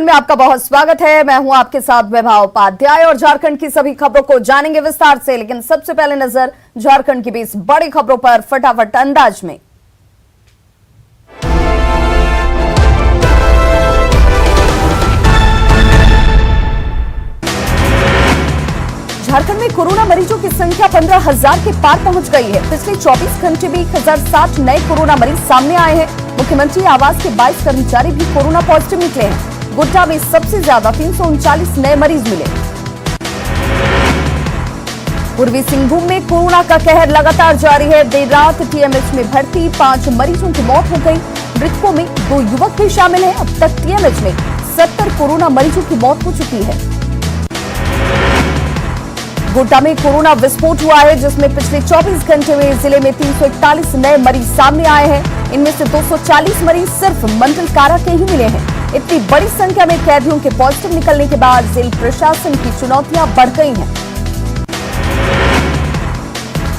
में आपका बहुत स्वागत है। मैं हूं आपके साथ वैभव उपाध्याय और झारखंड की सभी खबरों को जानेंगे विस्तार से। लेकिन सबसे पहले नजर झारखंड की 20 बड़ी खबरों पर फटाफट अंदाज में। झारखंड में कोरोना मरीजों की संख्या 15,000 के पार पहुंच गई है। पिछले 24 घंटे में 1060 नए कोरोना मरीज सामने आए हैं। मुख्यमंत्री आवास के 22 कर्मचारी भी कोरोना पॉजिटिव निकले हैं। गोड्डा में सबसे ज्यादा 339 नए मरीज मिले। पूर्वी सिंहभूम में कोरोना का कहर लगातार जारी है। देर रात टीएमएच में भर्ती 5 मरीजों की मौत हो गई। मृतकों में 2 युवक भी शामिल हैं। अब तक टीएमएच में 70 कोरोना मरीजों की मौत हो चुकी है। गोड्डा में कोरोना विस्फोट हुआ है, जिसमें पिछले 24 घंटे में जिले में 341 नए मरीज सामने आए हैं। इनमें से 240 मरीज सिर्फ मंडल कारा के ही मिले हैं। इतनी बड़ी संख्या में कैदियों के पॉजिटिव निकलने के बाद जेल प्रशासन की चुनौतियां बढ़ गई हैं।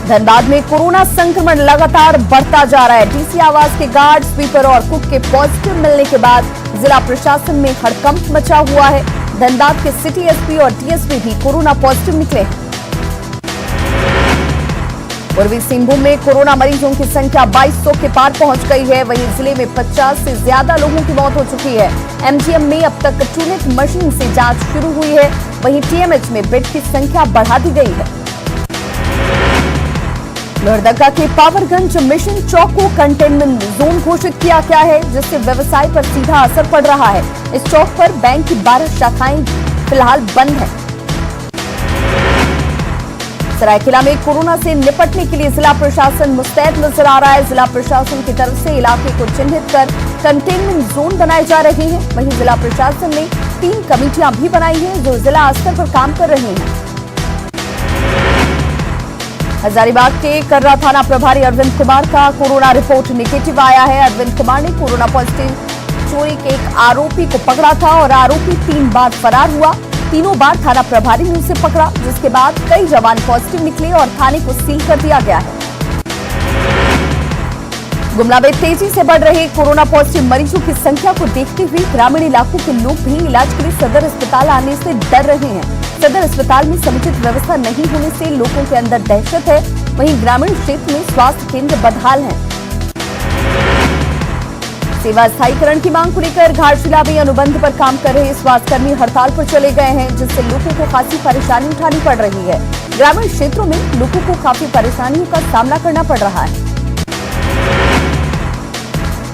धनबाद में कोरोना संक्रमण लगातार बढ़ता जा रहा है। डीसी आवास के गार्ड, स्वीपर और कुक के पॉजिटिव मिलने के बाद जिला प्रशासन में हड़कंप मचा हुआ है। धनबाद के सिटी एसपी और डीएसपी भी कोरोना पॉजिटिव निकले हैं। पूर्वी सिंहभूम में कोरोना मरीजों की संख्या 2200 के पार पहुंच गई है। वहीं जिले में 50 से ज्यादा लोगों की मौत हो चुकी है। एमजीएम में अब तक ट्रूनेट मशीन से जांच शुरू हुई है। वहीं टीएमएच में बेड की संख्या बढ़ा दी गई है। लोहरदगा के पावरगंज मिशन चौक को कंटेनमेंट जोन घोषित किया गया है, जिससे व्यवसाय पर सीधा असर पड़ रहा है। इस चौक पर बैंक की 12 शाखाएं फिलहाल बंद है। सरायकेला में कोरोना से निपटने के लिए जिला प्रशासन मुस्तैद नजर आ रहा है। जिला प्रशासन की तरफ से इलाके को चिन्हित कर कंटेनमेंट जोन बनाए जा रहे हैं। वहीं जिला प्रशासन ने 3 कमेटियां भी बनाई हैं, जो जिला स्तर पर काम कर रही हैं। हजारीबाग के कर्रा थाना प्रभारी अरविंद कुमार का कोरोना रिपोर्ट नेगेटिव आया है। अरविंद कुमार ने कोरोना पॉजिटिव चोरी के एक आरोपी को पकड़ा था और आरोपी 3 बार फरार हुआ। तीनों बार थाना प्रभारी ने उसे पकड़ा, जिसके बाद कई जवान पॉजिटिव निकले और थाने को सील कर दिया गया है। गुमला में तेजी से बढ़ रहे कोरोना पॉजिटिव मरीजों की संख्या को देखते हुए ग्रामीण इलाकों के लोग भी इलाज के लिए सदर अस्पताल आने से डर रहे हैं। सदर अस्पताल में समुचित व्यवस्था नहीं होने से लोगों के अंदर दहशत है। वहीं ग्रामीण क्षेत्र में स्वास्थ्य केंद्र बदहाल हैं। सेवा स्थायीकरण की मांग को लेकर घाटशिला में अनुबंध पर काम कर रहे स्वास्थ्यकर्मी हड़ताल पर चले गए हैं, जिससे लोगों को खासी परेशानी उठानी पड़ रही है। ग्रामीण क्षेत्रों में लोगों को काफी परेशानियों का सामना करना पड़ रहा है।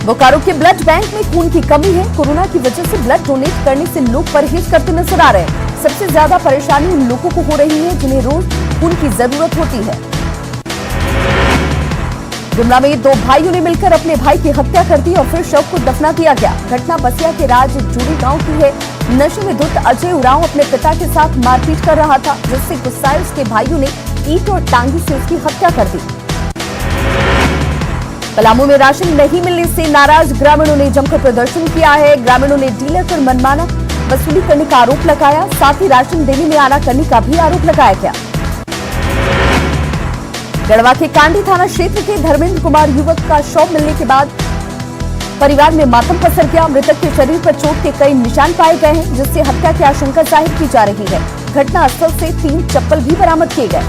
बोकारो के ब्लड बैंक में खून की कमी है। कोरोना की वजह से ब्लड डोनेट करने से लोग परहेज करते नजर आ रहे हैं। सबसे ज्यादा परेशानी उन लोगों को हो रही है जिन्हें रोज खून की जरूरत होती है। गुमला में 2 भाइयों ने मिलकर अपने भाई की हत्या कर दी और फिर शव को दफना दिया गया। घटना बसिया के राजजूड़ी गांव की है। नशे में धुत अजय उरांव अपने पिता के साथ मारपीट कर रहा था, जिससे गुस्साए उसके भाइयों ने ईंट और टांगी से उसकी हत्या कर दी। पलामू में राशन नहीं मिलने से नाराज ग्रामीणों ने जमकर प्रदर्शन किया है। ग्रामीणों ने डीलर पर मनमाना वसूली करने का आरोप लगाया, साथ ही राशन देने में आना करने का भी आरोप लगाया गया। गढ़वा के कांडी थाना क्षेत्र के धर्मेंद्र कुमार युवक का शव मिलने के बाद परिवार में मातम पसर गया। मृतक के शरीर पर चोट के कई निशान पाए गए हैं, जिससे हत्या की आशंका जाहिर की जा रही है। घटनास्थल से 3 चप्पल भी बरामद किए गए।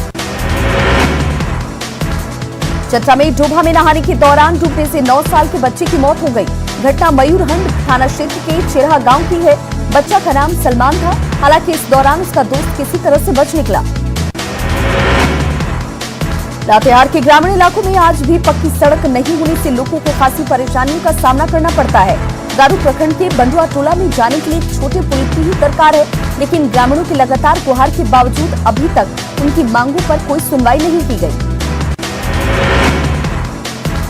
चतरा में डोभा में नहाने के दौरान डूबने से 9 साल के बच्चे की मौत हो गई। घटना मयूरहंड थाना क्षेत्र के चेरहा गांव की है। बच्चा का नाम सलमान था। हालांकि इस दौरान उसका दोस्त किसी तरह से बच निकला। लातेहार के ग्रामीण इलाकों में आज भी पक्की सड़क नहीं होने से लोगों को खासी परेशानियों का सामना करना पड़ता है। गारू प्रखंड के बंडुआ टोला में जाने के लिए एक छोटे पुल की ही दरकार है, लेकिन ग्रामीणों की लगातार गुहार के बावजूद अभी तक उनकी मांगों पर कोई सुनवाई नहीं की गई।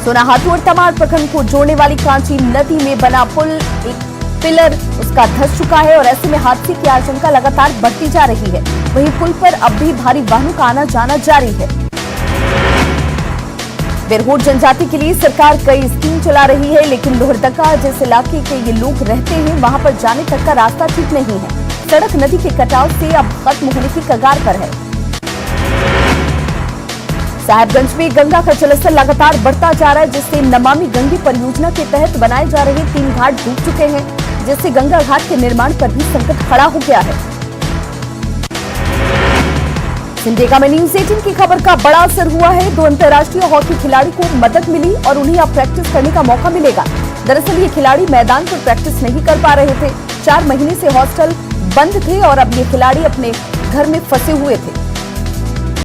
सोनाहातू और तमाड़ प्रखंड को जोड़ने वाली कांची नदी में बना पुल एक पिलर उसका धंस चुका है और ऐसे में हादसे की आशंका लगातार बढ़ती जा रही है। वहीं पुल पर अब भी भारी वाहनों का आना जाना जारी है। बिरहोर जनजाति के लिए सरकार कई स्कीम चला रही है, लेकिन लोहरदगा जिस इलाके के ये लोग रहते हैं वहां पर जाने तक का रास्ता ठीक नहीं है। सड़क नदी के कटाव से अब खत्म होने की कगार पर है। साहेबगंज में गंगा का जलस्तर लगातार बढ़ता जा रहा है, जिससे नमामि गंगे परियोजना के तहत बनाए जा रहे 3 घाट डूब चुके हैं। जिससे गंगा घाट के निर्माण पर भी संकट खड़ा हो गया है। सिमडेगा में न्यूज 18 की खबर का बड़ा असर हुआ है। 2 अंतर्राष्ट्रीय हॉकी खिलाड़ी को मदद मिली और उन्हें अब प्रैक्टिस करने का मौका मिलेगा। दरअसल ये खिलाड़ी मैदान पर प्रैक्टिस नहीं कर पा रहे थे। 4 महीने से हॉस्टल बंद थे और अब ये खिलाड़ी अपने घर में फंसे हुए थे।